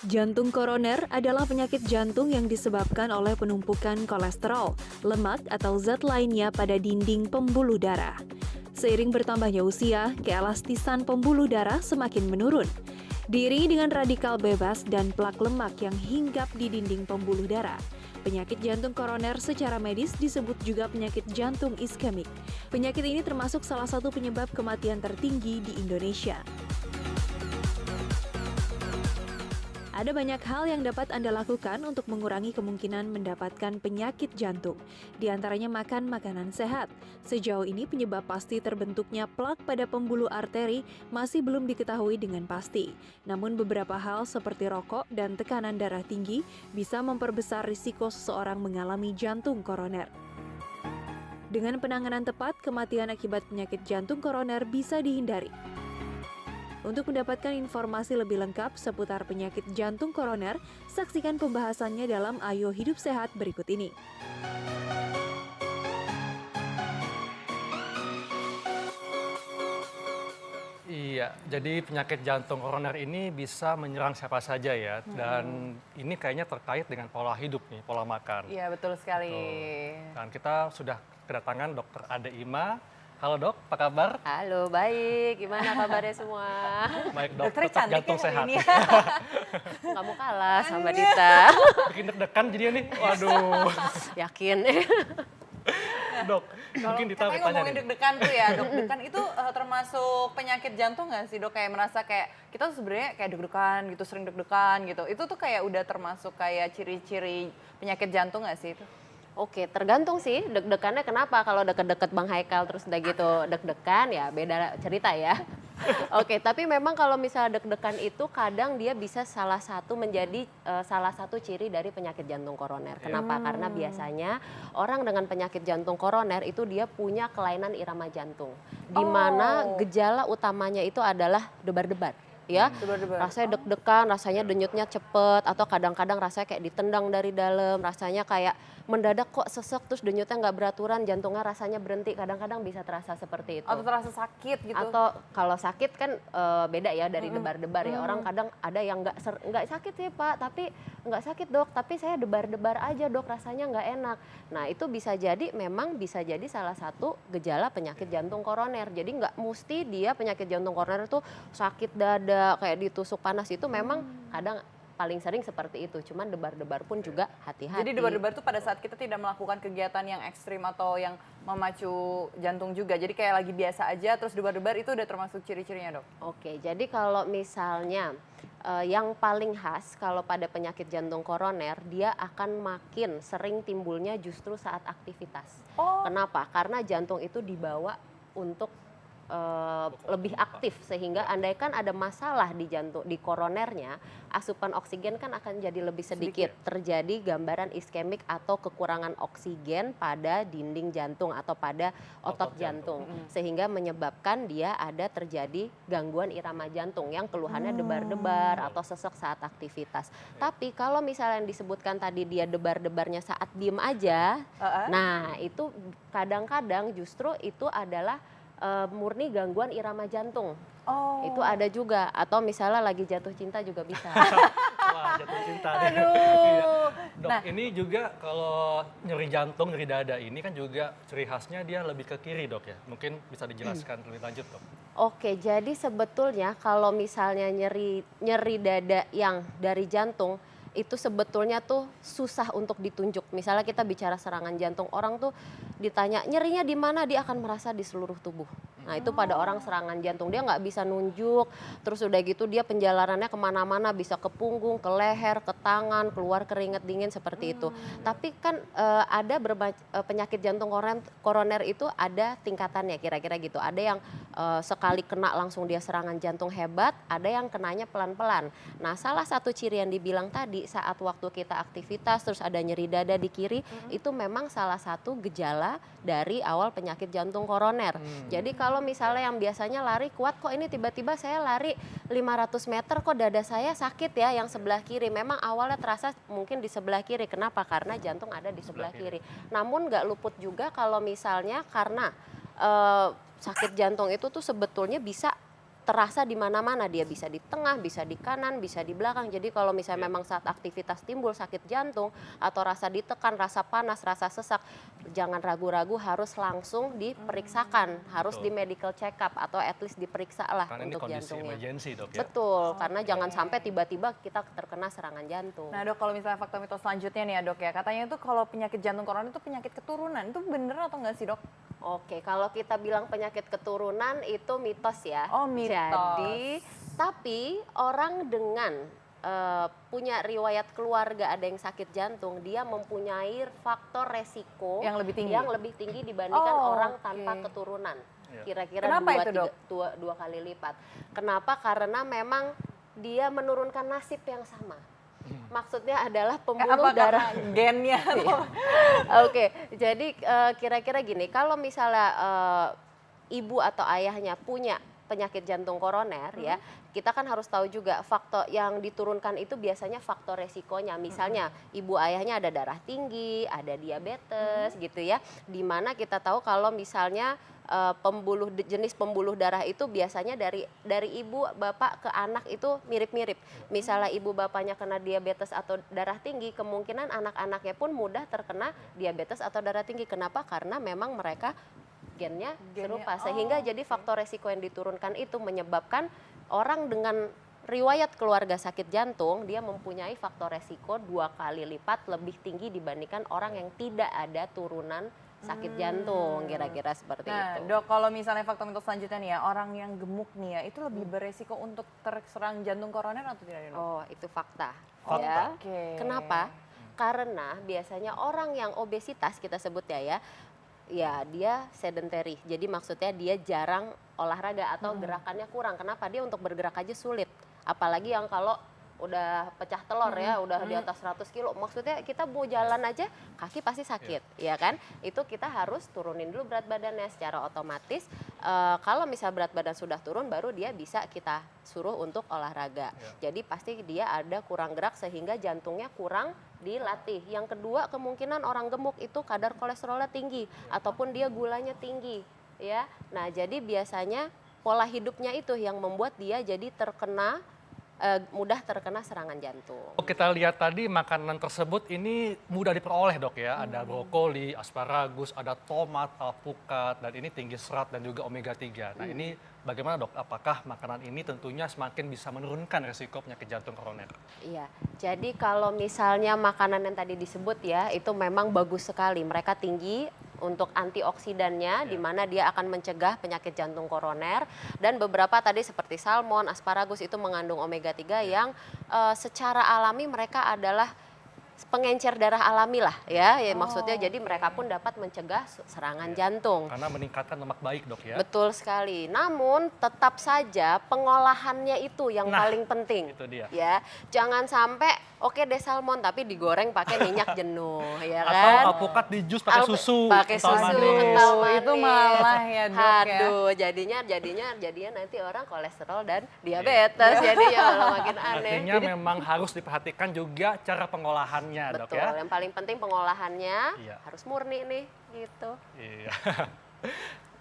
Jantung koroner adalah penyakit jantung yang disebabkan oleh penumpukan kolesterol, lemak, atau zat lainnya pada dinding pembuluh darah. Seiring bertambahnya usia, keelastisan pembuluh darah semakin menurun. Diiringi dengan radikal bebas dan plak lemak yang hinggap di dinding pembuluh darah. Penyakit jantung koroner secara medis disebut juga penyakit jantung iskemik. Penyakit ini termasuk salah satu penyebab kematian tertinggi di Indonesia. Ada banyak hal yang dapat Anda lakukan untuk mengurangi kemungkinan mendapatkan penyakit jantung. Di antaranya makan makanan sehat. Sejauh ini penyebab pasti terbentuknya plak pada pembuluh arteri masih belum diketahui dengan pasti. Namun beberapa hal seperti rokok dan tekanan darah tinggi bisa memperbesar risiko seseorang mengalami jantung koroner. Dengan penanganan tepat, kematian akibat penyakit jantung koroner bisa dihindari. Untuk mendapatkan informasi lebih lengkap seputar penyakit jantung koroner, saksikan pembahasannya dalam Ayo Hidup Sehat berikut ini. Iya, jadi penyakit jantung koroner ini bisa menyerang siapa saja ya, dan ini kayaknya terkait dengan pola hidup nih, pola makan. Iya, betul sekali. Dan kita sudah kedatangan Dr. Ade Ima. Halo dok, apa kabar? Halo, baik. Gimana kabarnya semua? Baik dok, Dokternya tetap cantik jantung ya sehat. hari ini. Kamu kalah sama Dita. Bikin deg-degan jadinya nih, waduh. Yakin? Dok, mungkin Dita Katanya bertanya ngomongin nih. deg-degan tuh ya, deg-degan itu termasuk penyakit jantung nggak sih dok? Kayak merasa kayak kita tuh sebenarnya kayak deg-degan gitu, sering deg-degan gitu. Itu tuh kayak udah termasuk kayak ciri-ciri penyakit jantung nggak sih itu? Oke, tergantung sih deg-degannya kenapa. Kalau deket-deket Bang Haikal terus udah gitu deg-degan ya beda cerita ya. Oke, tapi memang kalau misalnya deg-degan itu kadang dia bisa salah satu menjadi salah satu ciri dari penyakit jantung koroner. Kenapa? Karena biasanya orang dengan penyakit jantung koroner itu dia punya kelainan irama jantung. Di mana gejala utamanya itu adalah debar-debar. Ya, rasanya deg-degan, rasanya denyutnya cepet, atau kadang-kadang rasanya kayak ditendang dari dalam, rasanya kayak mendadak kok sesek terus denyutnya nggak beraturan, jantungnya rasanya berhenti, kadang-kadang bisa terasa seperti itu. Atau terasa sakit gitu? Atau kalau sakit kan beda ya dari debar-debar ya, orang kadang ada yang nggak sakit sih Pak, tapi nggak sakit dok, tapi saya debar-debar aja dok, rasanya nggak enak. Nah itu bisa jadi memang bisa jadi salah satu gejala penyakit jantung koroner. Jadi nggak mesti dia penyakit jantung koroner itu sakit dada kayak ditusuk panas, itu memang kadang paling sering seperti itu. Cuman debar-debar pun juga hati-hati. Jadi debar-debar itu pada saat kita tidak melakukan kegiatan yang ekstrim atau yang memacu jantung juga. Jadi kayak lagi biasa aja terus debar-debar itu udah termasuk ciri-cirinya dok? Oke, jadi kalau misalnya yang paling khas kalau pada penyakit jantung koroner, dia akan makin sering timbulnya justru saat aktivitas. Kenapa? Karena jantung itu dibawa untuk lebih aktif, sehingga andaikan ada masalah di jantung, di koronernya, asupan oksigen kan akan jadi lebih sedikit. Terjadi gambaran iskemik atau kekurangan oksigen pada dinding jantung atau pada otot jantung. Sehingga menyebabkan dia ada terjadi gangguan irama jantung yang keluhannya debar-debar atau sesek saat aktivitas. Tapi kalau misalnya yang disebutkan tadi dia debar-debarnya saat diem aja, nah itu kadang-kadang justru itu adalah murni gangguan irama jantung. Itu ada juga, atau misalnya lagi jatuh cinta juga bisa. Wah, jatuh cinta deh. Aduh. Dok, ini juga kalau nyeri jantung, nyeri dada ini kan juga ciri khasnya dia lebih ke kiri dok ya. Mungkin bisa dijelaskan lebih lanjut dok. Oke, jadi sebetulnya kalau misalnya nyeri dada yang dari jantung, itu sebetulnya tuh susah untuk ditunjuk. Misalnya kita bicara serangan jantung, orang tuh ditanya nyerinya di mana, dia akan merasa di seluruh tubuh. Nah itu pada orang serangan jantung, dia nggak bisa nunjuk, terus udah gitu dia penjalarannya kemana-mana, bisa ke punggung, ke leher, ke tangan, keluar keringat dingin seperti itu. Tapi kan ada penyakit jantung koroner itu ada tingkatannya kira-kira gitu. Ada yang sekali kena langsung dia serangan jantung hebat, ada yang kenanya pelan-pelan. Nah, salah satu ciri yang dibilang tadi saat waktu kita aktivitas terus ada nyeri dada di kiri, itu memang salah satu gejala dari awal penyakit jantung koroner. Jadi kalau misalnya yang biasanya lari kuat, kok ini tiba-tiba saya lari 500 meter kok dada saya sakit ya yang sebelah kiri. Memang awalnya terasa mungkin di sebelah kiri. Kenapa? Karena jantung ada di sebelah kiri. Namun nggak luput juga kalau misalnya karena sakit jantung itu tuh sebetulnya bisa terasa di mana-mana, dia bisa di tengah, bisa di kanan, bisa di belakang. Jadi kalau misalnya memang saat aktivitas timbul sakit jantung atau rasa ditekan, rasa panas, rasa sesak, jangan ragu-ragu, harus langsung diperiksakan, harus di medical check up atau at least diperiksa lah karena untuk ini kondisi jantungnya. emergency, Dok, ya? Betul, karena jangan sampai tiba-tiba kita terkena serangan jantung. Nah, Dok, kalau misalnya fakta mitos selanjutnya nih ya, Dok ya, katanya itu kalau penyakit jantung koroner itu penyakit keturunan, itu bener atau enggak sih, Dok? Oke, kalau kita bilang penyakit keturunan itu mitos ya. Oh, mitos. Jadi, tapi orang dengan punya riwayat keluarga ada yang sakit jantung, dia mempunyai faktor resiko Yang lebih tinggi? Dibandingkan Oh, orang oke. tanpa keturunan. Ya. Kira-kira Kenapa itu, Dok? dua kali lipat. Kenapa? Karena memang dia menurunkan nasib yang sama. Maksudnya adalah pembuluh Apa darah. karena gennya? Oke, jadi kira-kira gini, kalau misalnya ibu atau ayahnya punya penyakit jantung koroner ya, kita kan harus tahu juga faktor yang diturunkan itu biasanya faktor resikonya. Misalnya ibu ayahnya ada darah tinggi, ada diabetes gitu ya. Dimana kita tahu kalau misalnya jenis pembuluh darah itu biasanya dari ibu bapak ke anak itu mirip-mirip. Misalnya ibu bapaknya kena diabetes atau darah tinggi, kemungkinan anak-anaknya pun mudah terkena diabetes atau darah tinggi. Kenapa? Karena memang mereka gennya serupa, sehingga jadi faktor resiko yang diturunkan itu menyebabkan orang dengan riwayat keluarga sakit jantung, dia mempunyai faktor resiko 2 kali lipat lebih tinggi dibandingkan orang yang tidak ada turunan sakit jantung, kira-kira seperti Nah, itu. Dok, kalau misalnya fakta mitos selanjutnya nih ya, orang yang gemuk nih ya, itu lebih beresiko untuk terserang jantung koroner atau tidak, Dok? Oh, itu fakta. Fakta. Ya. Oke. Kenapa? Karena biasanya orang yang obesitas kita sebut ya dia sedentary. Jadi maksudnya dia jarang olahraga atau gerakannya kurang. Kenapa? Dia untuk bergerak aja sulit. Apalagi yang kalau udah pecah telur ya, udah di atas 100 kilo. Maksudnya kita mau jalan aja kaki pasti sakit, ya kan? Itu kita harus turunin dulu berat badannya secara otomatis. Kalau misal berat badan sudah turun, baru dia bisa kita suruh untuk olahraga. Jadi pasti dia ada kurang gerak sehingga jantungnya kurang dilatih. Yang kedua, kemungkinan orang gemuk itu kadar kolesterolnya tinggi ataupun dia gulanya tinggi, ya. Nah, jadi biasanya pola hidupnya itu yang membuat dia jadi mudah terkena serangan jantung. Kita lihat tadi makanan tersebut ini mudah diperoleh, Dok ya. Ada brokoli, asparagus, ada tomat, alpukat, dan ini tinggi serat dan juga omega 3. Nah, ini bagaimana, Dok? Apakah makanan ini tentunya semakin bisa menurunkan risiko penyakit jantung koroner? Iya, jadi kalau misalnya makanan yang tadi disebut ya, itu memang bagus sekali. Mereka tinggi untuk antioksidannya, di mana dia akan mencegah penyakit jantung koroner. Dan beberapa tadi seperti salmon, asparagus itu mengandung omega 3 yang secara alami mereka adalah pengencer darah alami lah ya, maksudnya jadi mereka pun dapat mencegah serangan jantung. Karena meningkatkan lemak baik, Dok ya. Betul sekali. Namun tetap saja pengolahannya itu yang paling penting. Itu dia. Ya, jangan sampai oke deh salmon tapi digoreng pakai minyak jenuh, ya kan? Atau alpukat di jus pakai susu. Pakai kental susu, manis. kental manis. Itu malah ya, Dok ya. Aduh, jadinya nanti orang kolesterol dan diabetes, jadinya malah makin aneh. Artinya memang harus diperhatikan juga cara pengolahannya, Dok Betul, ya. yang paling penting pengolahannya harus murni nih, gitu. Iya.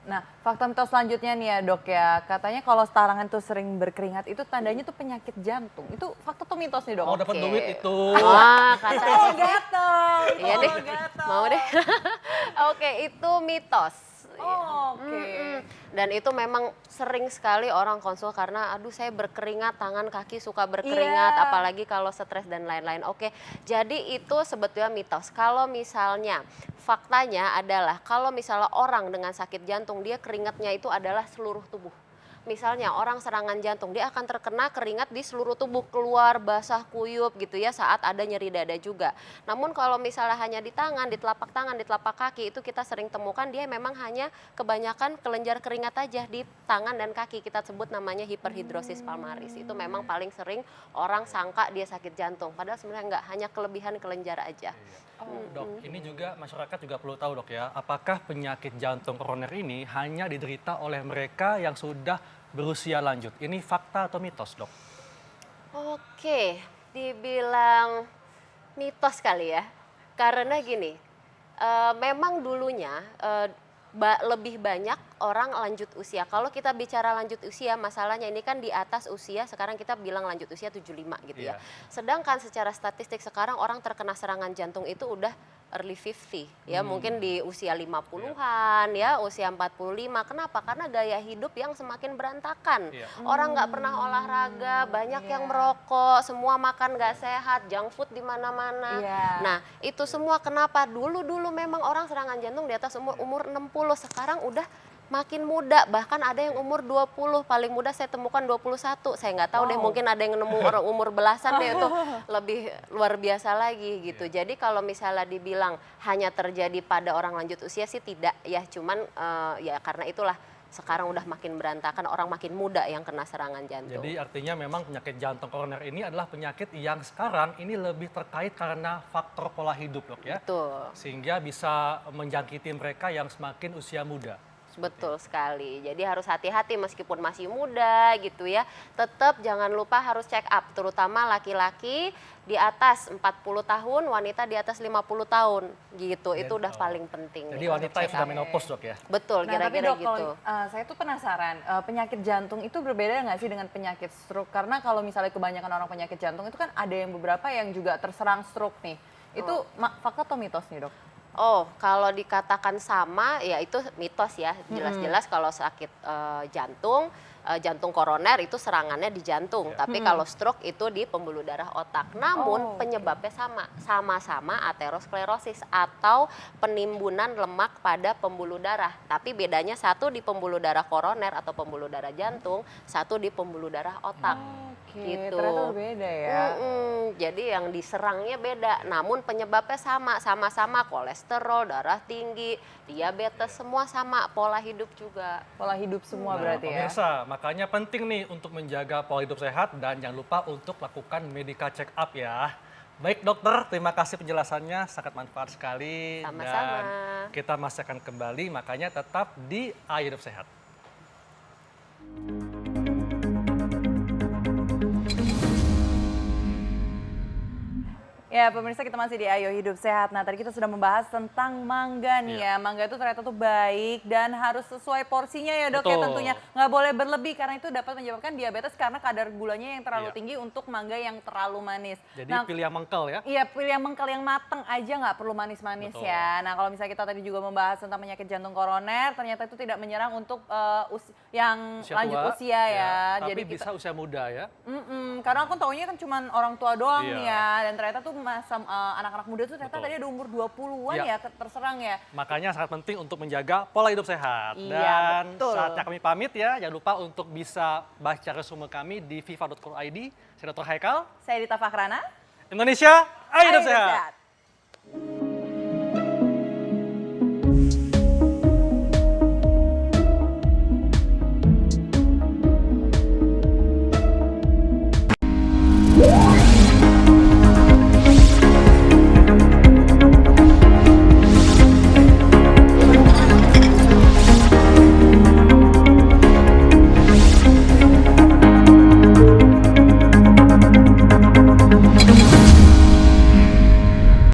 Nah, fakta mitos selanjutnya nih ya, Dok ya. Katanya kalau starangan tuh sering berkeringat itu tandanya tuh penyakit jantung. Itu fakta tuh mitos nih, Dok? Mau dapat duit itu. Wah, katanya. Oh, gatel. Iya deh, mau deh. Oke, itu mitos. Oh, oke. Dan itu memang sering sekali orang konsul karena aduh saya berkeringat, tangan kaki suka berkeringat, apalagi kalau stres dan lain-lain. Oke, jadi itu sebetulnya mitos. Kalau misalnya faktanya adalah kalau misalnya orang dengan sakit jantung dia keringatnya itu adalah seluruh tubuh. misalnya orang serangan jantung, dia akan terkena keringat di seluruh tubuh, keluar basah kuyup gitu ya saat ada nyeri dada juga. Namun kalau misalnya hanya di tangan, di telapak kaki itu kita sering temukan dia memang hanya kebanyakan kelenjar keringat aja di tangan dan kaki, kita sebut namanya hiperhidrosis palmaris. Itu memang paling sering orang sangka dia sakit jantung, padahal sebenarnya enggak, hanya kelebihan kelenjar aja. Dok, ini juga masyarakat juga perlu tahu dok ya, apakah penyakit jantung koroner ini hanya diderita oleh mereka yang sudah berusia lanjut? Ini fakta atau mitos dok? Oke, dibilang mitos kali ya, karena gini, memang dulunya lebih banyak orang lanjut usia. Kalau kita bicara lanjut usia, masalahnya ini kan di atas usia, sekarang kita bilang lanjut usia 75 gitu ya. Sedangkan secara statistik sekarang orang terkena serangan jantung itu udah early 50 ya, mungkin di usia 50-an ya, usia 45. Kenapa? Karena gaya hidup yang semakin berantakan. Orang nggak pernah olahraga, banyak yang merokok, semua makan nggak sehat, junk food di mana-mana. Nah, itu semua kenapa? Dulu memang orang serangan jantung di atas umur 60, sekarang udah makin muda, bahkan ada yang umur 20, paling muda saya temukan 21. Saya nggak tahu deh, mungkin ada yang nemu orang umur belasan deh, itu lebih luar biasa lagi gitu. Jadi kalau misalnya dibilang hanya terjadi pada orang lanjut usia sih tidak ya, cuman ya karena itulah sekarang udah makin berantakan, orang makin muda yang kena serangan jantung. Jadi artinya memang penyakit jantung koroner ini adalah penyakit yang sekarang ini lebih terkait karena faktor pola hidup dok ya. Betul. Sehingga bisa menjangkiti mereka yang semakin usia muda. Betul sekali. Jadi harus hati-hati meskipun masih muda gitu ya. Tetap jangan lupa harus check up, terutama laki-laki di atas 40 tahun, wanita di atas 50 tahun gitu. Itu udah paling penting. Jadi wanita yang sudah menopause dok ya? Betul, kira-kira gitu. Saya tuh penasaran, penyakit jantung itu berbeda nggak sih dengan penyakit stroke? Karena kalau misalnya kebanyakan orang penyakit jantung itu kan ada yang beberapa yang juga terserang stroke nih. Itu fakta atau mitos nih dok? Oh, kalau dikatakan sama, ya itu mitos ya. Jelas-jelas kalau sakit jantung koroner itu serangannya di jantung. Tapi kalau stroke itu di pembuluh darah otak. Namun penyebabnya sama-sama aterosklerosis atau penimbunan lemak pada pembuluh darah. Tapi bedanya satu di pembuluh darah koroner atau pembuluh darah jantung, satu di pembuluh darah otak. Gitu. Ternyata beda ya. Jadi yang diserangnya beda, namun penyebabnya sama-sama kolesterol, darah tinggi, diabetes, semua sama, pola hidup juga. Pola hidup semua berarti ya. Pemirsa, makanya penting nih untuk menjaga pola hidup sehat dan jangan lupa untuk lakukan medical check up ya. Baik dokter, terima kasih penjelasannya, sangat manfaat sekali. Sama-sama. Dan kita masih akan kembali, makanya tetap di Ayo Hidup Sehat. Ya pemirsa, kita masih di Ayo Hidup Sehat. Nah tadi kita sudah membahas tentang mangga nih ya. Mangga itu ternyata tuh baik dan harus sesuai porsinya ya dok ya tentunya. Nggak boleh berlebih karena itu dapat menyebabkan diabetes karena kadar gulanya yang terlalu tinggi untuk mangga yang terlalu manis. Jadi pilih yang mengkel ya? Iya, pilih yang mengkel, yang mateng aja, nggak perlu manis-manis ya. Nah kalau misalnya kita tadi juga membahas tentang penyakit jantung koroner, ternyata itu tidak menyerang untuk yang lanjut usia ya. Tapi jadi bisa usia muda ya? Karena aku taunya kan cuma orang tua doang nih ya. Dan ternyata tuh anak-anak muda tuh ternyata tadi ada umur 20-an ya terserang ya. Makanya sangat penting untuk menjaga pola hidup sehat. Iya, Dan betul. saatnya kami pamit ya, jangan lupa untuk bisa baca resume kami di viva.co.id. Saya Dr. Haikal. Saya Dita Fakrana. Indonesia, Ayo Hidup Ayo Hidup Sehat. Sehat.